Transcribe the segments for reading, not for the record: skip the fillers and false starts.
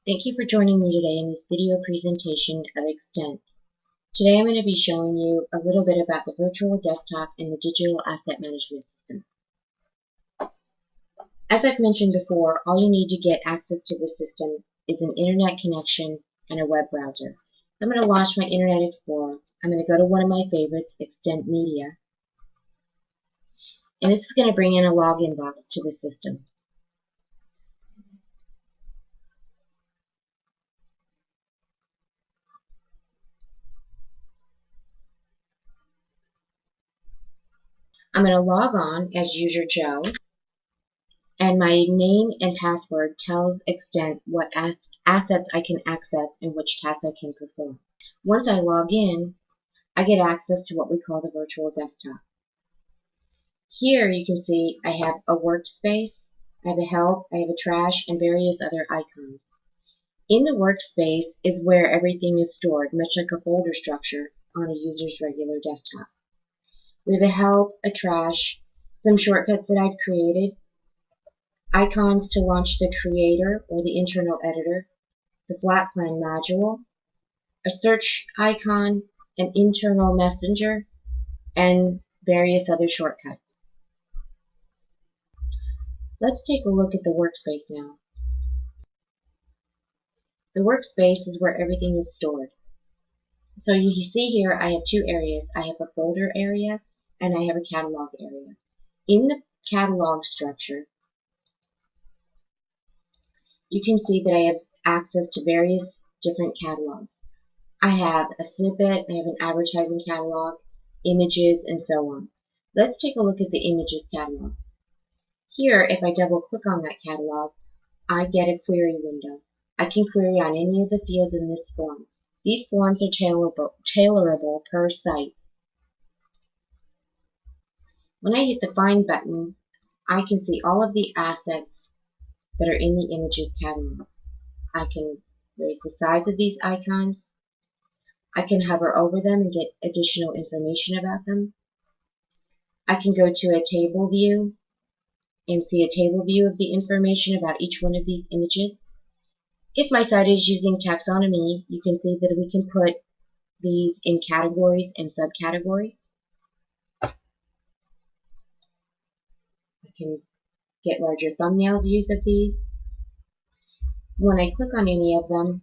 Thank you for joining me today in this video presentation of Xtent. Today I'm going to be showing you a little bit about the virtual desktop and the digital asset management system. As I've mentioned before, all you need to get access to the system is an internet connection and a web browser. I'm going to launch my Internet Explorer. I'm going to go to one of my favorites, Xtent Media, and this is going to bring in a login box to the system. I'm going to log on as user Joe, and my name and password tells Xtent what assets I can access and which tasks I can perform. Once I log in, I get access to what we call the virtual desktop. Here you can see I have a workspace, I have a help, I have a trash, and various other icons. In the workspace is where everything is stored, much like a folder structure on a user's regular desktop. We have a help, a trash, some shortcuts that I've created, icons to launch the creator or the internal editor, the flat plan module, a search icon, an internal messenger, and various other shortcuts. Let's take a look at the workspace now. The workspace is where everything is stored. So you see here I have two areas. I have a folder area and I have a catalog area. In the catalog structure, you can see that I have access to various different catalogs. I have a snippet, I have an advertising catalog, images, and so on. Let's take a look at the images catalog. Here, if I double click on that catalog, I get a query window. I can query on any of the fields in this form. These forms are tailorable per site. When I hit the Find button, I can see all of the assets that are in the images catalog. I can raise the size of these icons. I can hover over them and get additional information about them. I can go to a table view and see a table view of the information about each one of these images. If my site is using taxonomy, you can see that we can put these in categories and subcategories. I can get larger thumbnail views of these. When I click on any of them,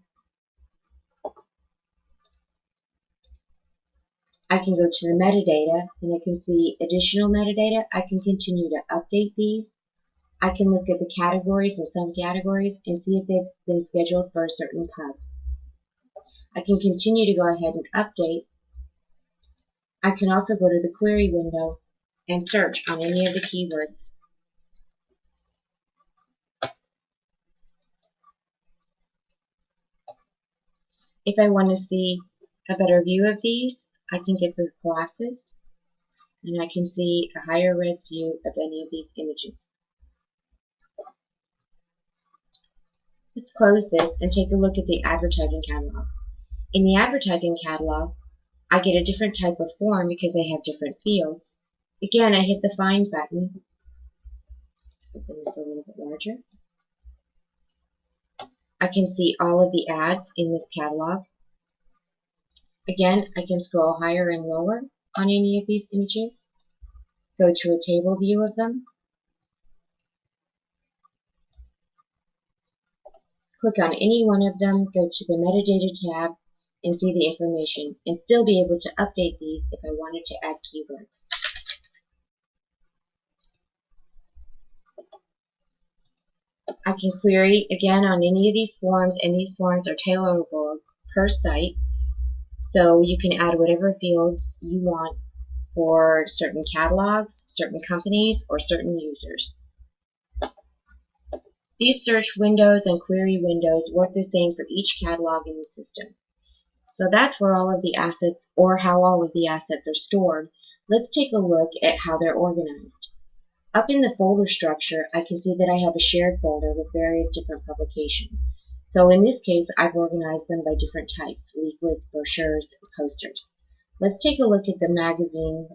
I can go to the metadata and I can see additional metadata. I can continue to update these. I can look at the categories and subcategories and see if they've been scheduled for a certain pub. I can continue to go ahead and update. I can also go to the query window and search on any of the keywords. If I want to see a better view of these, I can get the glasses and I can see a higher res view of any of these images. Let's close this and take a look at the advertising catalog. In the advertising catalog, I get a different type of form because I have different fields. Again, I hit the Find button. Open this a little bit larger. I can see all of the ads in this catalog. Again, I can scroll higher and lower on any of these images. Go to a table view of them. Click on any one of them, go to the metadata tab, and see the information, and still be able to update these if I wanted to add keywords. I can query again on any of these forms, and these forms are tailorable per site, so you can add whatever fields you want for certain catalogs, certain companies, or certain users. These search windows and query windows work the same for each catalog in the system. So that's where all of the assets, or how all of the assets are stored. Let's take a look at how they're organized. Up in the folder structure, I can see that I have a shared folder with various different publications. So in this case, I've organized them by different types: leaflets, brochures, and posters. Let's take a look at the magazine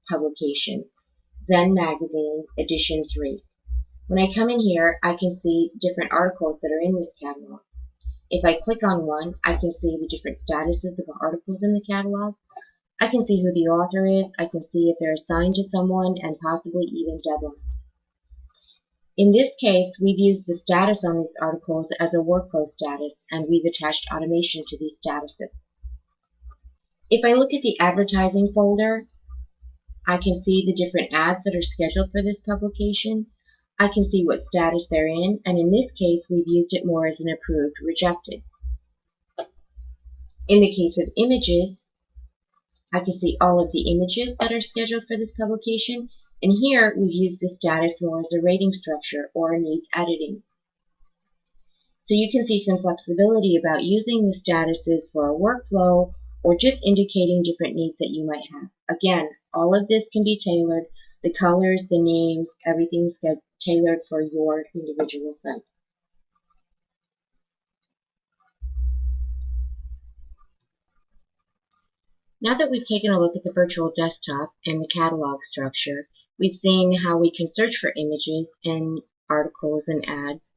publication, Zen Magazine, Edition 3. When I come in here, I can see different articles that are in this catalog. If I click on one, I can see the different statuses of articles in the catalog. I can see who the author is, I can see if they're assigned to someone, and possibly even deadlines. In this case, we've used the status on these articles as a workflow status, and we've attached automation to these statuses. If I look at the advertising folder, I can see the different ads that are scheduled for this publication. I can see what status they're in, and in this case, we've used it more as an approved, rejected. In the case of images, I can see all of the images that are scheduled for this publication, and here we've used the status more as a rating structure or needs editing. So you can see some flexibility about using the statuses for a workflow or just indicating different needs that you might have. Again, all of this can be tailored. The colors, the names, everything's tailored for your individual site. Now that we've taken a look at the virtual desktop and the catalog structure, we've seen how we can search for images and articles and ads.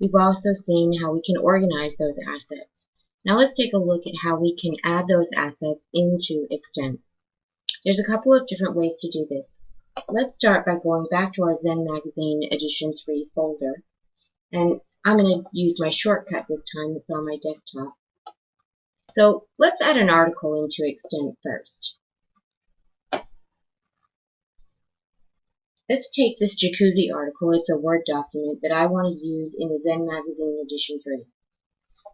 We've also seen how we can organize those assets. Now let's take a look at how we can add those assets into Xtent. There's a couple of different ways to do this. Let's start by going back to our Zen Magazine Edition 3 folder. And I'm going to use my shortcut this time that's on my desktop. So let's add an article into Xtent first. Let's take this jacuzzi article. It's a Word document that I want to use in the Zen Magazine Edition 3.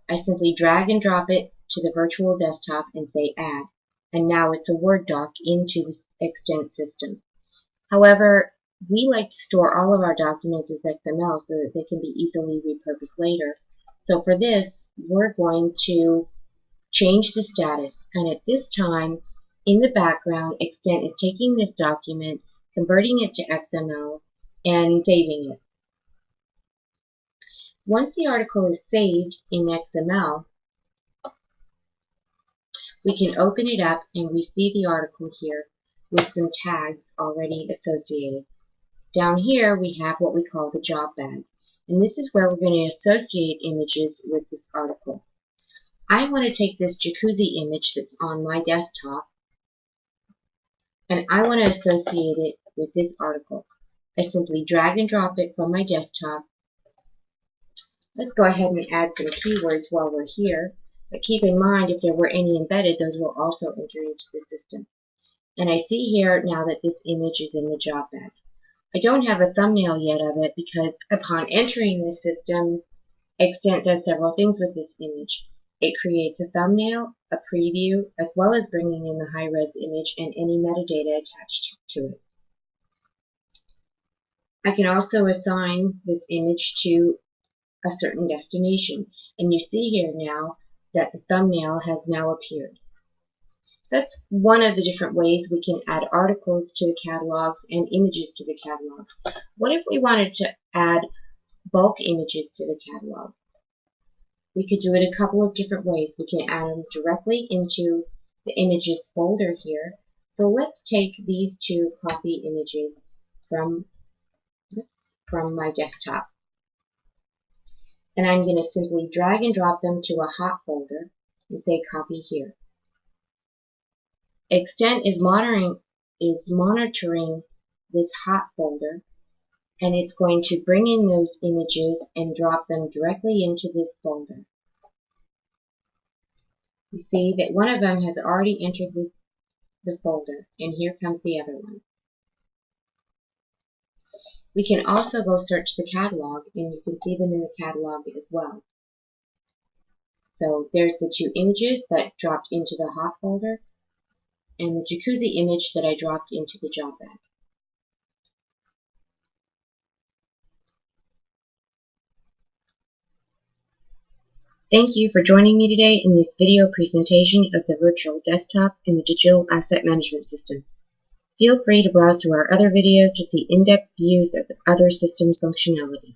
I simply drag and drop it to the virtual desktop and say Add. And now it's a Word doc into the Xtent system. However, we like to store all of our documents as XML so that they can be easily repurposed later. So for this, we're going to change the status, and at this time, in the background, Xtent is taking this document, converting it to XML, and saving it. Once the article is saved in XML, we can open it up and we see the article here with some tags already associated. Down here we have what we call the job bag, and this is where we're going to associate images with this article. I want to take this jacuzzi image that's on my desktop and I want to associate it with this article. I simply drag and drop it from my desktop. Let's go ahead and add some keywords while we're here, but keep in mind if there were any embedded, those will also enter into the system. And I see here now that this image is in the job bag. I don't have a thumbnail yet of it because upon entering the system, Xtent does several things with this image. It creates a thumbnail, a preview, as well as bringing in the high-res image and any metadata attached to it. I can also assign this image to a certain destination, and you see here now that the thumbnail has now appeared. So that's one of the different ways we can add articles to the catalogs and images to the catalogs. What if we wanted to add bulk images to the catalog? We could do it a couple of different ways. We can add them directly into the images folder here. So let's take these two copy images from my desktop. And I'm going to simply drag and drop them to a hot folder and say copy here. Xtent is monitoring this hot folder, and it's going to bring in those images and drop them directly into this folder. You see that one of them has already entered the folder, and here comes the other one. We can also go search the catalog, and you can see them in the catalog as well. So there's the two images that dropped into the hot folder, and the jacuzzi image that I dropped into the job bag. Thank you for joining me today in this video presentation of the virtual desktop and the digital asset management system. Feel free to browse through our other videos to see in-depth views of other systems functionality.